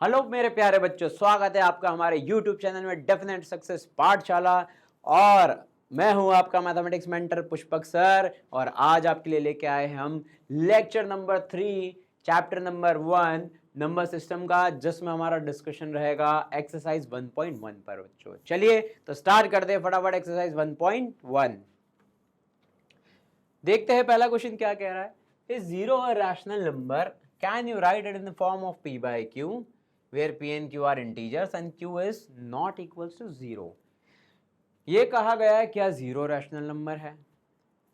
Hello मेरे प्यारे बच्चों, स्वागत है आपका हमारे YouTube चैनल में डेफिनेट सक्सेस पाठशाला। और मैं हूं आपका मैथमेटिक्स मेंटर पुष्पक सर। और आज आपके लिए लेके आए हैं हम lecture number 3 chapter number 1 number system का, जिसमें हमारा डिस्कशन रहेगा एक्सरसाइज 1.1 पर। बच्चों चलिए तो स्टार्ट करते हैं फटाफट एक्सरसाइज 1.1। देखते हैं पहला क्वेश्चन क्या कह रहा है। Is zero a rational number, can you right it in the form of p by q where p and q are integers and q is not equals to 0। ये कहा गया है क्या जीरो रैशनल नंबर है।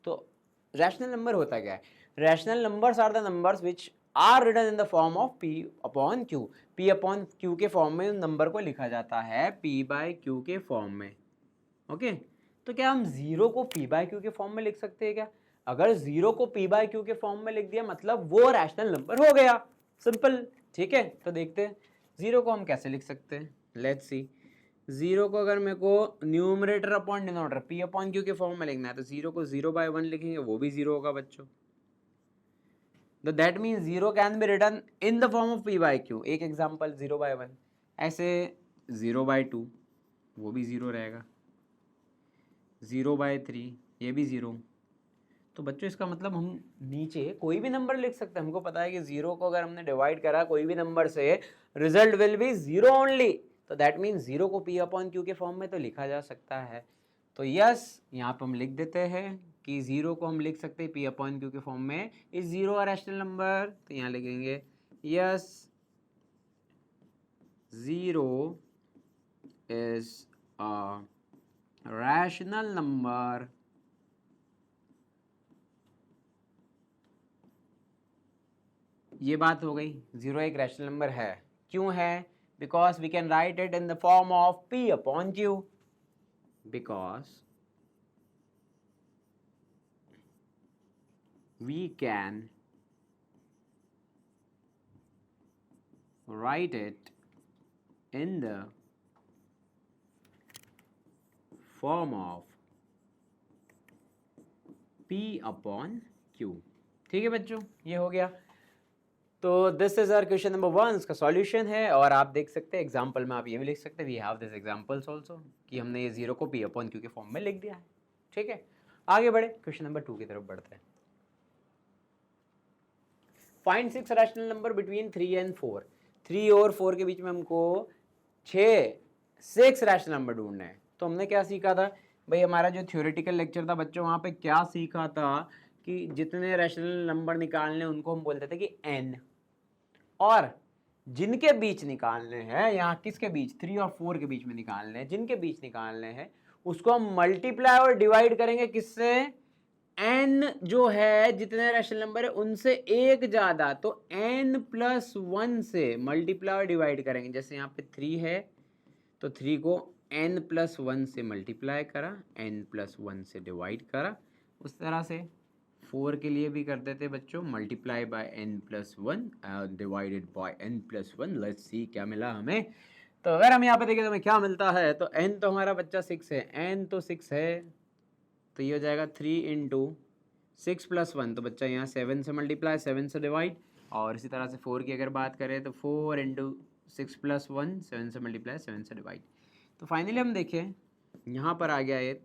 तो rational number होता क्या है? Rational numbers are the numbers which are written in the form of p upon q। p upon q के फॉर्म में नंबर को लिखा जाता है p by q के फॉर्म में। ओके तो क्या हम जीरो को p by q के फॉर्म में लिख सकते हैं क्या? अगर जीरो को p by q के फॉर्म में लिख दिया मतलब वो रैशनल नंबर हो गया। सिंपल। ठीक है तो देखते हैं जीरो को हम कैसे लिख सकते हैं। लेट्स सी, जीरो को अगर मेरे को numerator upon denominator p upon q के फॉर्म में लिखना है तो जीरो को 0/1 लिखेंगे, वो भी जीरो होगा बच्चों। तो that means zero can be written in the form of p by q। एक एग्जांपल 0/1, ऐसे 0/2 वो भी जीरो रहेगा, 0/3 ये भी जीरो। तो बच्चों इसका मतलब हम नीचे कोई भी नंबर लिख सकते हैं। हमको पता है कि जीरो को अगर हमने डिवाइड करा कोई भी नंबर से, result will be zero only. तो दैट मीन्स जीरो को p अपॉन q के फॉर्म में तो लिखा जा सकता है। तो यस यहाँ पे हम लिख देते हैं कि जीरो को हम लिख सकते हैं p अपॉन q के फॉर्म में। Is zero a rational number? तो यहाँ लिखेंगे yes zero is a rational number ये बात हो गई। जीरो एक रैशनल नंबर है। क्यों है? Because we can write it in the form of p upon q। Because we can write it in the form of p upon q। ठीक है बच्चों, ये हो गया। तो this is our question number 1, इसका सॉल्यूशन है। और आप देख सकते हैं एग्जांपल में आप ये भी लिख सकते हैं, we have this examples also, कि हमने ये जीरो को p अपॉन q के फॉर्म में लिख दिया है। ठीक है, आगे बढ़े क्वेश्चन नंबर 2 की तरफ बढ़ते हैं। Find 6 rational number between 3 and 4। 3 और 4 के बीच में हमको 6 रैशनल नंबर ढूंढने हैं। तो हमने क्या सीखा था भाई, हमारा जो थ्योरेटिकल लेक्चर था बच्चों, वहां पे क्या सीखा था कि जितने रैशनल नंबर निकालने उनको हम बोलते थे कि n, और जिनके बीच निकालने हैं, यहाँ किसके बीच, 3 और 4 के बीच में निकालने हैं, जिनके बीच निकालने हैं उसको हम मल्टीप्लाई और डिवाइड करेंगे किससे? n जो है जितने रैशनल नंबर है उनसे एक ज्यादा, तो n प्लस 1 से मल्टीप्लाई और डिवाइड करेंगे। जैसे यहाँ पे 3 है तो 3 को n प्लस 1 से मल्टीप्लाई करा, n प्लस 1 से डिवाइड करा। उस तरह से 4 के लिए भी कर देते बच्चों, multiply by n plus 1 divided by n plus 1। Let's see क्या मिला हमें। तो अगर हम यहाँ पे देखें तो हमें क्या मिलता है, तो n तो हमारा बच्चा 6 है, n तो 6 है, तो ये हो जाएगा 3 इंटू 6 प्लस 1, तो बच्चा यहाँ 7 से मल्टीप्लाई 7 से डिवाइड। और इसी तरह से 4 की अगर बात करें तो 4 इंटू 6 प्लस 1 7 से मल्टीप्लाई 7 से डिवाइड। तो फाइनली हम देखें यहाँ पर आ गया ये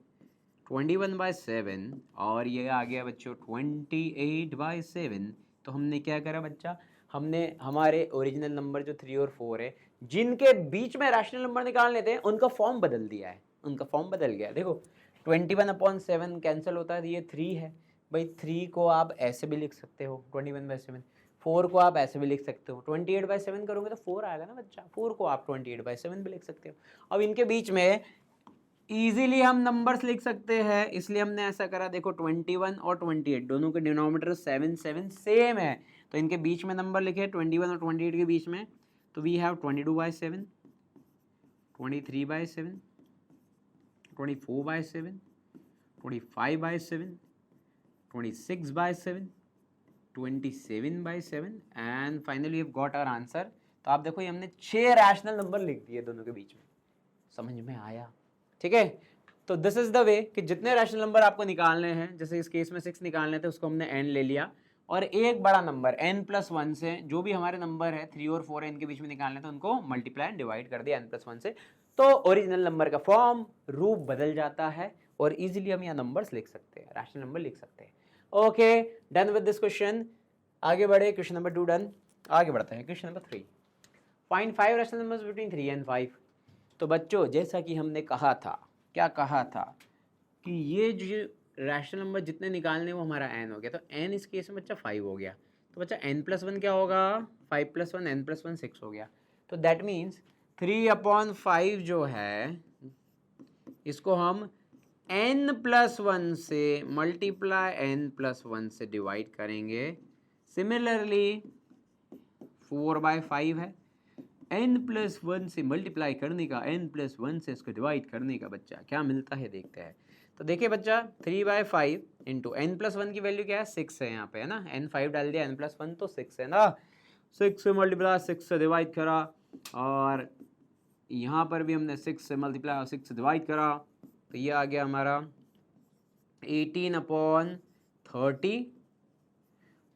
21/7 और ये आ गया बच्चों 28/7। तो हमने क्या करा बच्चा, हमने हमारे ओरिजिनल नंबर जो 3 और 4 है जिनके बीच में रैशनल नंबर निकालने थे उनका फॉर्म बदल दिया है। उनका फॉर्म बदल गया। देखो 21/7 कैंसिल होता है, ये 3 है भाई। 3 को आप ऐसे भी लिख सकते हो 21/7, 4 को आप ऐसे भी लिख सकते हो। 28/7 करोगे तो 4 आएगा ना बच्चा, 4 को आप 28/7 भी लिख सकते हो। अब इनके बीच में इजीली हम नंबर्स लिख सकते हैं, इसलिए हमने ऐसा करा। देखो 21 और 28 दोनों के डिनोमिनेटर 7 7 सेम है, तो इनके बीच में नंबर लिखे 21 और 28 के बीच में। तो वी हैव 22/7, 23/7, 24/7, 25/7, 26/7, 27/7 and finally we have got our answer. तो आप देखो ये हमने 6 रैशनल नंबर लिख दिए दोनों के बीच में। समझ में आया? ठीक है, तो दिस इज द वे कि जितने रैशनल नंबर आपको निकालने हैं, जैसे इस केस में 6 निकालने थे उसको हमने n ले लिया, और एक बड़ा नंबर n+1 से, जो भी हमारे नंबर है 3 और 4 इनके बीच में निकालना है, तो उनको मल्टीप्लाई एंड डिवाइड कर दिया n+1 से, तो ओरिजिनल नंबर का फॉर्म रूप बदल जाता है और इजीली हम यहाँ नंबर्स लिख सकते हैं, रैशनल नंबर लिख सकते हैं। Okay, done with this question. आगे बढ़े, क्वेश्चन नंबर 2 डन। आगे बढ़ते हैं question number 3। Find 5 rational numbers between 3 and 5। तो बच्चों जैसा कि हमने कहा था, क्या कहा था कि ये जो रैशनल नंबर जितने निकालने वो हमारा n हो गया, तो n इस केस में बच्चा 5 हो गया, तो बच्चा n+1 क्या होगा, 5+1 n+1 6 हो गया। तो दैट मीन्स 3/5 जो है इसको हम n+1 से मल्टीप्लाई n+1 से डिवाइड करेंगे। सिमिलरली 4/5 है, n+1 से मल्टीप्लाई करने का, n+1 से इसको डिवाइड करने का बच्चा क्या मिलता है देखते हैं। तो देखिए बच्चा 3/5 इंटू n+1 की वैल्यू क्या है, 6 है यहाँ पे, है ना, n5 डाल दिया, n+1 तो 6 है ना, 6 से मल्टीप्लाई 6 से डिवाइड करा, और यहाँ पर भी हमने 6 से मल्टीप्लाई 6 से डिवाइड करा, तो ये आ गया हमारा 18/30,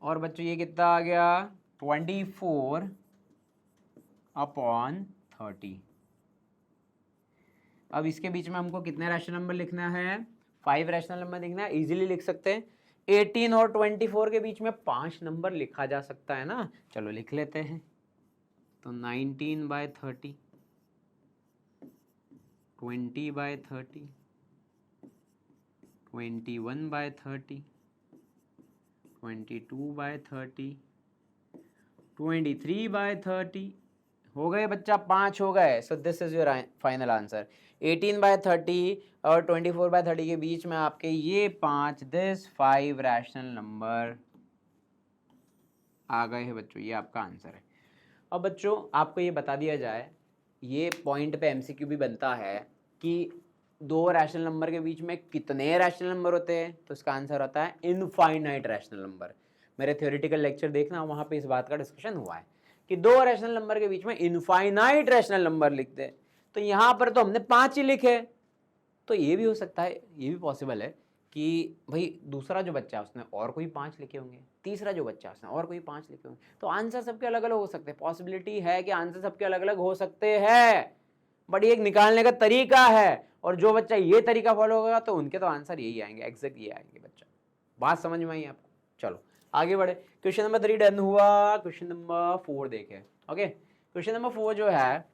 और बच्चों ये कितना आ गया 24/30। अब इसके बीच में हमको कितने रैशनल नंबर लिखना है, 5 रैशनल नंबर लिखना है। इजीली लिख सकते हैं, 18 और 24 के बीच में 5 नंबर लिखा जा सकता है ना, चलो लिख लेते हैं। तो 19/30, 20/30, 21/30, 22/30, 23/30 हो गए बच्चा, 5 हो गए। So this is your final answer. 18/30 और 24/30 के बीच में आपके ये 5 5 रैशनल नंबर आ गए हैं बच्चों, ये आपका आंसर है। अब बच्चों आपको ये बता दिया जाए, ये पॉइंट पे एमसीक्यू भी बनता है कि 2 रैशनल नंबर के बीच में कितने रैशनल नंबर होते हैं, तो इसका आंसर होता है इनफाइनाइट रैशनल नंबर। मेरे थ्योरेटिकल लेक्चर देखना, वहाँ पे इस बात का डिस्कशन हुआ है कि 2 रैशनल नंबर के बीच में इनफाइनाइट रैशनल नंबर लिखते हैं। तो यहाँ पर तो हमने 5 ही लिखे, तो ये भी हो सकता है, ये भी पॉसिबल है कि भाई दूसरा जो बच्चा है उसने और कोई 5 लिखे होंगे, तीसरा जो बच्चा है उसने और कोई 5 लिखे होंगे, तो आंसर सबके अलग अलग हो सकते हैं। पॉसिबिलिटी है कि आंसर सबके अलग अलग हो सकते हैं, बट ये एक निकालने का तरीका है, और जो बच्चा ये तरीका फॉलो होगा तो उनके तो आंसर यही आएंगे, एग्जैक्ट ये आएंगे बच्चा। बात समझ में आई आपको? चलो आगे बढ़े, क्वेश्चन नंबर 3 डन हुआ। क्वेश्चन नंबर 4 देखें। ओके, क्वेश्चन नंबर 4 जो है,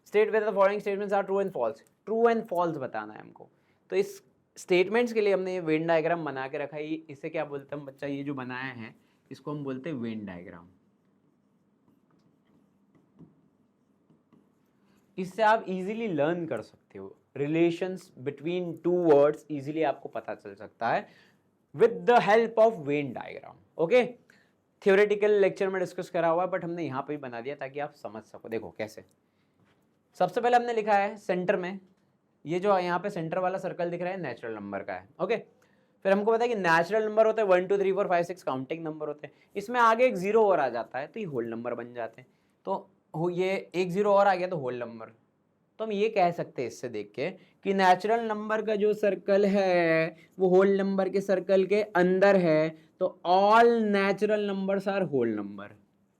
state whether the following statements are true and false. True and false बताना है हमको। तो इस स्टेटमेंट्स के लिए हमने ये वेन डायग्राम बना के रखा है। इसे क्या बोलते हैं बच्चा, ये जो बनाया है इसको हम बोलते हैं वेन डायग्राम। इससे आप इजीली लर्न कर सकते हो, relations between two words easily आपको पता चल सकता है with the help of Venn diagram. Okay, theoretical lecture में डिस्कस करा हुआ है, बट हमने यहाँ पे भी बना दिया ताकि आप समझ सको। देखो कैसे, सबसे पहले हमने लिखा है सेंटर में, ये जो यहाँ पे सेंटर वाला सर्कल दिख रहा है नेचुरल नंबर का है। ओके, फिर हमको पता है कि नेचुरल नंबर होते हैं 1 2 3 4 5 6 काउंटिंग नंबर होते हैं, इसमें आगे एक 0 और आ जाता है तो ये होल नंबर बन जाते हैं। तो ये एक 0 और आ गया तो होल नंबर। तो हम ये कह सकते हैं इससे देख के कि नेचुरल नंबर का जो सर्कल है वो होल नंबर के सर्कल के अंदर है, तो all natural numbers are whole number.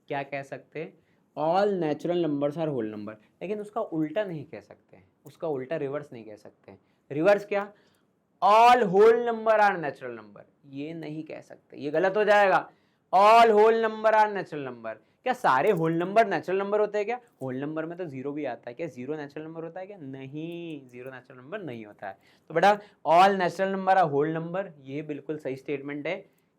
क्या कह सकते हैं, all natural numbers are whole number. लेकिन उसका उल्टा नहीं कह सकते, उसका उल्टा रिवर्स नहीं कह सकते। रिवर्स क्या, all whole number are natural number, ये नहीं कह सकते, ये गलत हो जाएगा। All whole number are natural number, क्या सारे होल नंबर नेचुरल नंबर होते हैं क्या? होल नंबर में तो 0 भी आता है, क्या 0 नेचुरल नंबर होता है क्या? नहीं, 0 नेचुरल नंबर नहीं होता है। तो बेटा all natural number are whole number, ये बिल्कुल सही स्टेटमेंट है।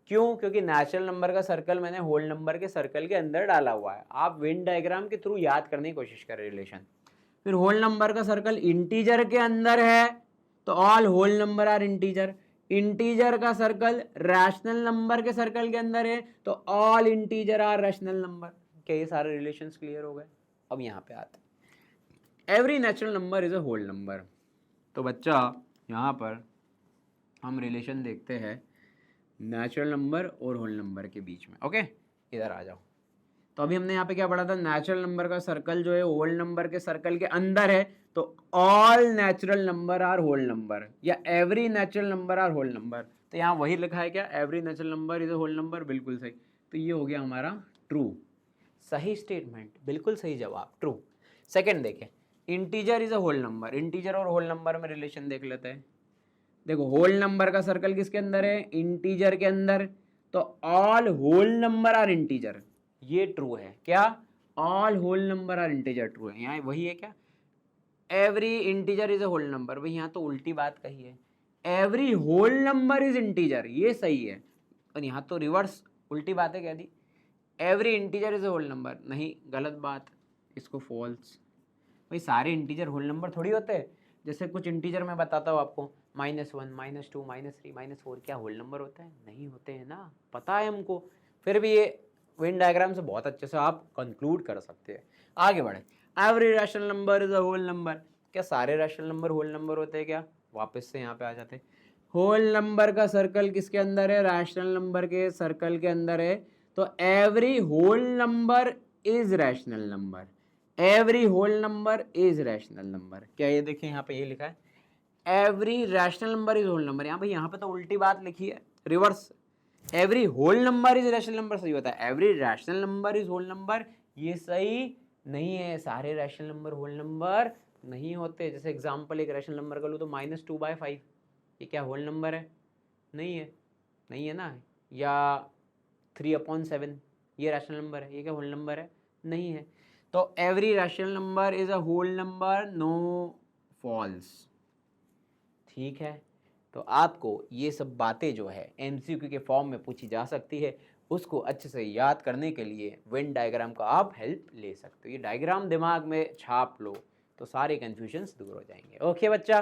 क्यों? क्योंकि नेचुरल नंबर का सर्कल मैंने होल नंबर के सर्कल के अंदर डाला हुआ है। आप वेन डायग्राम के थ्रू याद करने की कोशिश करें रिलेशन। फिर होल नंबर का सर्कल इंटीजर के अंदर है तो all whole number are integer. Integer का सर्कल रैशनल नंबर के सर्कल के अंदर है तो all integer are rational number. क्या ये सारे रिलेशंस क्लियर हो गए? अब यहाँ पे आते हैं, every natural number is a whole number. तो बच्चा यहाँ पर हम रिलेशन देखते हैं नेचुरल नंबर और होल नंबर के बीच में। ओके, इधर आ जाओ। तो अभी हमने यहाँ पे क्या पढ़ा था, नेचुरल नंबर का सर्कल जो है होल नंबर के सर्कल के अंदर है तो all natural number are whole number या every natural number are whole number. तो यहाँ वही लिखा है क्या, every natural number is a whole number, बिल्कुल सही। तो ये हो गया हमारा ट्रू, सही स्टेटमेंट, बिल्कुल सही जवाब, ट्रू। सेकंड देखें, integer is a whole number, integer और होल नंबर में रिलेशन देख लेते हैं। देखो होल नंबर का सर्कल किसके अंदर है, इंटीजर के अंदर, तो all whole number are integer, ये ट्रू है क्या, all whole number are integer, true है। यहाँ वही है क्या, every integer is a whole number, भाई यहाँ तो उल्टी बात कही है, every whole number is integer, ये सही है, और यहाँ तो रिवर्स उल्टी बात है, कह दी every integer is a whole number, नहीं गलत बात, इसको फॉल्स। भाई सारे इंटीजर होल नंबर थोड़ी होते हैं, जैसे कुछ इंटीजर मैं बताता हूँ आपको, -1, -2, -3, -4, क्या होल नंबर होता है, नहीं होते हैं ना, पता है हमको, फिर भी ये वेन डायग्राम से बहुत अच्छे से आप कंक्लूड कर सकते हैं। आगे बढ़े, every rational number is a whole number, क्या सारे रैशनल नंबर होल नंबर होते हैं क्या, वापस से यहाँ पे आ जाते हैं। होल नंबर का सर्कल किसके अंदर है, रैशनल नंबर के सर्कल के अंदर है, तो every whole number is rational number, every whole number is rational number, क्या ये देखिए यहाँ पे ये लिखा है every rational number is whole number, यहाँ पे यहाँ पे तो उल्टी बात लिखी है, reverse, every whole number is rational number सही होता है, every rational number is whole number ये सही नहीं है, सारे रैशनल नंबर होल नंबर नहीं होते। जैसे एग्जांपल एक रैशनल नंबर का लूँ तो -2/5, ये क्या होल नंबर है, नहीं है, नहीं है ना, या 3/7 ये रैशनल नंबर है, ये क्या होल नंबर है, नहीं है। तो every rational number is a whole number, no false, ठीक है। तो आपको ये सब बातें जो है एमसीक्यू के फॉर्म में पूछी जा सकती है, उसको अच्छे से याद करने के लिए वेन डायग्राम का आप हेल्प ले सकते हो, ये डायग्राम दिमाग में छाप लो तो सारे कन्फ्यूजन्स दूर हो जाएंगे। ओके बच्चा,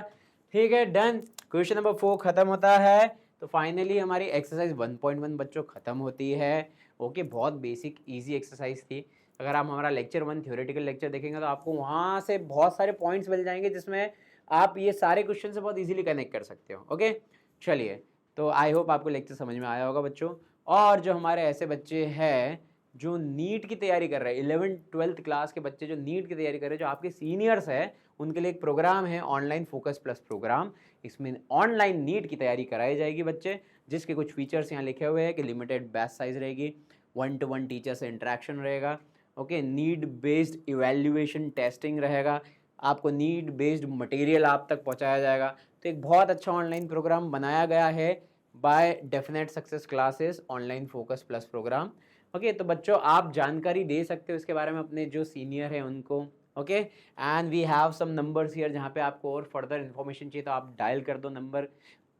ठीक है, डन। क्वेश्चन नंबर 4 खत्म होता है, तो फाइनली हमारी एक्सरसाइज 1.1 बच्चों खत्म होती है। ओके, बहुत बेसिक इजी एक्सरसाइज थी। अगर आप हमारा लेक्चर 1 थ्योरेटिकल लेक्चर देखेंगे तो आपको वहाँ से बहुत सारे पॉइंट्स मिल जाएंगे जिसमें आप ये सारे क्वेश्चन से बहुत इजीली कनेक्ट कर सकते हो। ओके, चलिए, तो आई होप आपको लेक्चर समझ में आया होगा बच्चों। और जो हमारे ऐसे बच्चे हैं जो नीट की तैयारी कर रहे हैं, 11th-12th क्लास के बच्चे जो नीट की तैयारी कर रहे हैं, जो आपके सीनियर्स हैं, उनके लिए एक प्रोग्राम है ऑनलाइन फोकस प्लस प्रोग्राम। इसमें ऑनलाइन नीट की तैयारी कराई जाएगी बच्चे, जिसके कुछ फीचर्स यहाँ लिखे हुए हैं कि लिमिटेड बैच साइज रहेगी, 1-to-1 टीचर से इंटरेक्शन रहेगा, okay, need based evaluation testing रहेगा, आपको नीड बेस्ड मटेरियल आप तक पहुंचाया जाएगा। तो एक बहुत अच्छा ऑनलाइन प्रोग्राम बनाया गया है by definite success classes online focus plus program. Okay, तो बच्चों आप जानकारी दे सकते हो इसके बारे में अपने जो सीनियर हैं उनको। Okay, and we have some numbers here, जहाँ पे आपको और फर्दर इन्फॉर्मेशन चाहिए तो आप डायल कर दो नंबर,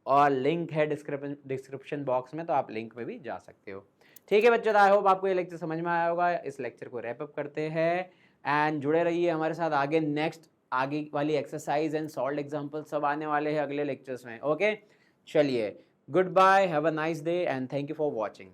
और लिंक है डिस्क्रिप्शन बॉक्स में, तो आप लिंक में भी जा सकते हो। ठीक है बच्चों, आई होप आपको ये लेक्चर समझ में आया होगा। इस लेक्चर को रैप अप करते हैं एंड जुड़े रहिए हमारे साथ, आगे नेक्स्ट आगे वाली एक्सरसाइज एंड सॉल्व एग्जाम्पल सब आने वाले हैं अगले लेक्चर्स में। ओके, चलिए, good bye, have a nice day and thank you for watching.